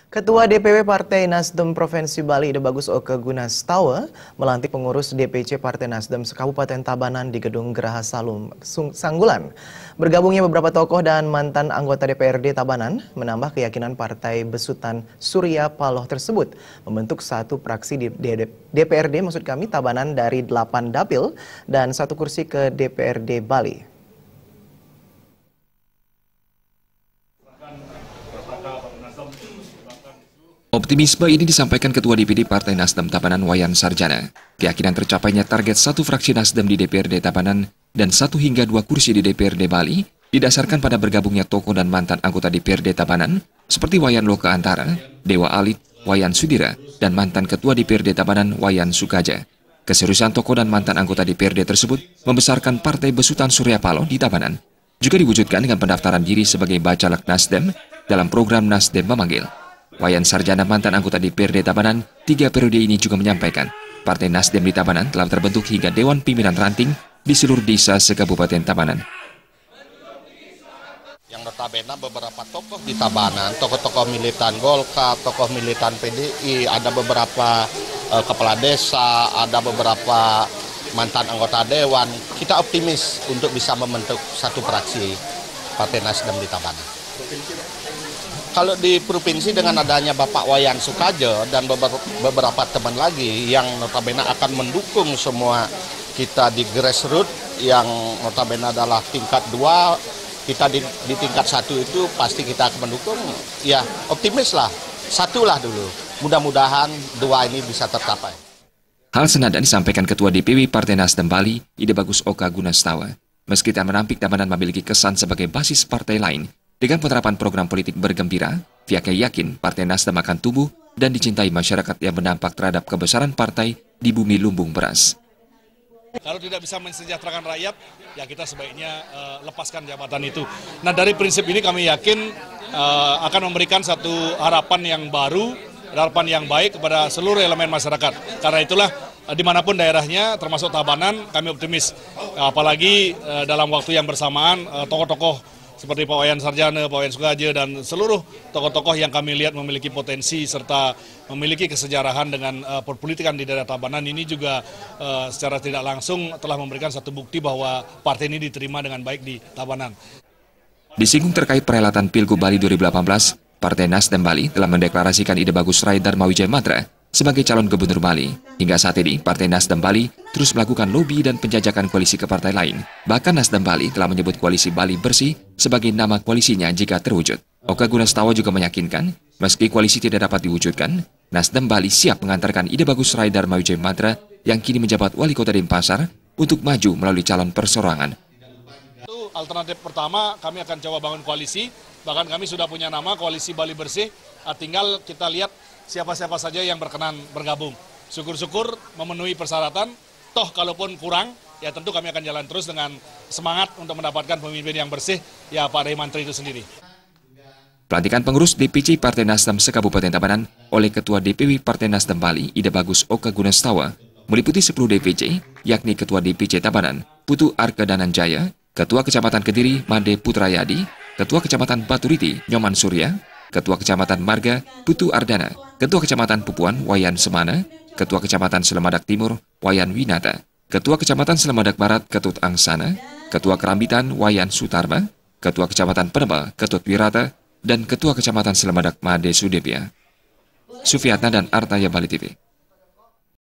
Ketua DPW Partai Nasdem Provinsi Bali Ide Bagus Oke Gunastawa melantik pengurus DPC Partai Nasdem Kabupaten Tabanan di Gedung Geraha Salum Sanggulan. Bergabungnya beberapa tokoh dan mantan anggota DPRD Tabanan menambah keyakinan Partai Besutan Surya Paloh tersebut membentuk satu praksi di DPRD Tabanan dari 8 dapil dan 1 kursi ke DPRD Bali. Optimisme ini disampaikan Ketua DPD Partai Nasdem Tabanan Wayan Sarjana. Keyakinan tercapainya target 1 fraksi Nasdem di DPRD Tabanan dan 1 hingga 2 kursi di DPRD Bali didasarkan pada bergabungnya tokoh dan mantan anggota DPRD Tabanan seperti Wayan Loka Antara, Dewa Alit, Wayan Sudira, dan mantan Ketua DPRD Tabanan Wayan Sukaja. Keseriusan tokoh dan mantan anggota DPRD tersebut membesarkan Partai Besutan Surya Paloh di Tabanan. Juga diwujudkan dengan pendaftaran diri sebagai bacalek Nasdem dalam program Nasdem Memanggil. Wayan Sarjana, mantan anggota DPRD Tabanan 3 periode ini juga menyampaikan Partai Nasdem di Tabanan telah terbentuk hingga Dewan Pimpinan Ranting di seluruh desa se-Kabupaten Tabanan. Yang notabene beberapa tokoh di Tabanan, tokoh-tokoh militan Golkar, tokoh militan PDI, ada beberapa kepala desa, ada beberapa mantan anggota dewan. Kita optimis untuk bisa membentuk satu fraksi Partai Nasdem di Tabanan. Kalau di provinsi dengan adanya Bapak Wayan Sukaja dan beberapa teman lagi yang notabene akan mendukung semua kita di grassroots yang notabene adalah tingkat 2, kita di tingkat 1 itu pasti kita akan mendukung. Ya optimis lah, 1 lah dulu. Mudah-mudahan 2 ini bisa tercapai. Hal senada disampaikan Ketua DPW Partai Nasdem Bali Ide Bagus Oke Gunastawa. Meski tak menampik Tabanan memiliki kesan sebagai basis partai lain, dengan penerapan program politik bergembira, pihaknya yakin Partai Nasdem akan tumbuh dan dicintai masyarakat yang berdampak terhadap kebesaran partai di bumi lumbung beras. Kalau tidak bisa mensejahterakan rakyat, ya kita sebaiknya lepaskan jabatan itu. Nah, dari prinsip ini kami yakin akan memberikan satu harapan yang baru, harapan yang baik kepada seluruh elemen masyarakat. Karena itulah dimanapun daerahnya, termasuk Tabanan, kami optimis. Apalagi dalam waktu yang bersamaan, tokoh-tokoh seperti Pak Wayan Sarjana, Pak Wayan Sukaja, dan seluruh tokoh-tokoh yang kami lihat memiliki potensi serta memiliki kesejarahan dengan perpolitikan di daerah Tabanan ini juga secara tidak langsung telah memberikan satu bukti bahwa partai ini diterima dengan baik di Tabanan. Disinggung terkait perhelatan Pilgub Bali 2018, Partai Nasdem Bali telah mendeklarasikan Ide Bagus Rai Dharma Wijaya Matra sebagai calon gubernur Bali. Hingga saat ini, Partai Nasdem Bali terus melakukan lobi dan penjajakan koalisi ke partai lain. Bahkan Nasdem Bali telah menyebut koalisi Bali Bersih sebagai nama koalisinya jika terwujud. Oke Gunastawa juga meyakinkan, meski koalisi tidak dapat diwujudkan, Nasdem Bali siap mengantarkan Ide Bagus Rai Dharma Wijaya Matra yang kini menjabat Wali Kota Denpasar untuk maju melalui calon perseorangan. Itu alternatif pertama, kami akan coba bangun koalisi, bahkan kami sudah punya nama koalisi Bali Bersih, tinggal kita lihat siapa-siapa saja yang berkenan bergabung. Syukur-syukur memenuhi persyaratan, toh kalaupun kurang, ya tentu kami akan jalan terus dengan semangat untuk mendapatkan pemimpin yang bersih, ya Pak Mantri itu sendiri. Pelantikan pengurus DPC Partai Nasdem se-Kabupaten Tabanan oleh Ketua DPW Partai Nasdem Bali Ide Bagus Oke Gunastawa meliputi 10 DPC, yakni Ketua DPC Tabanan Putu Arke Dananjaya, Ketua Kecamatan Kediri Made Putrayadi, Ketua Kecamatan Baturiti Nyoman Surya, Ketua Kecamatan Marga Putu Ardana, Ketua Kecamatan Pupuan Wayan Semana, Ketua Kecamatan Selemadak Timur Wayan Winata, Ketua Kecamatan Selemadak Barat Ketut Angsana, Ketua Kerambitan Wayan Sutarma, Ketua Kecamatan Penebal Ketut Wirata, dan Ketua Kecamatan Selemadak Made Sudebya. Sufiatna dan Artaya Bali TV.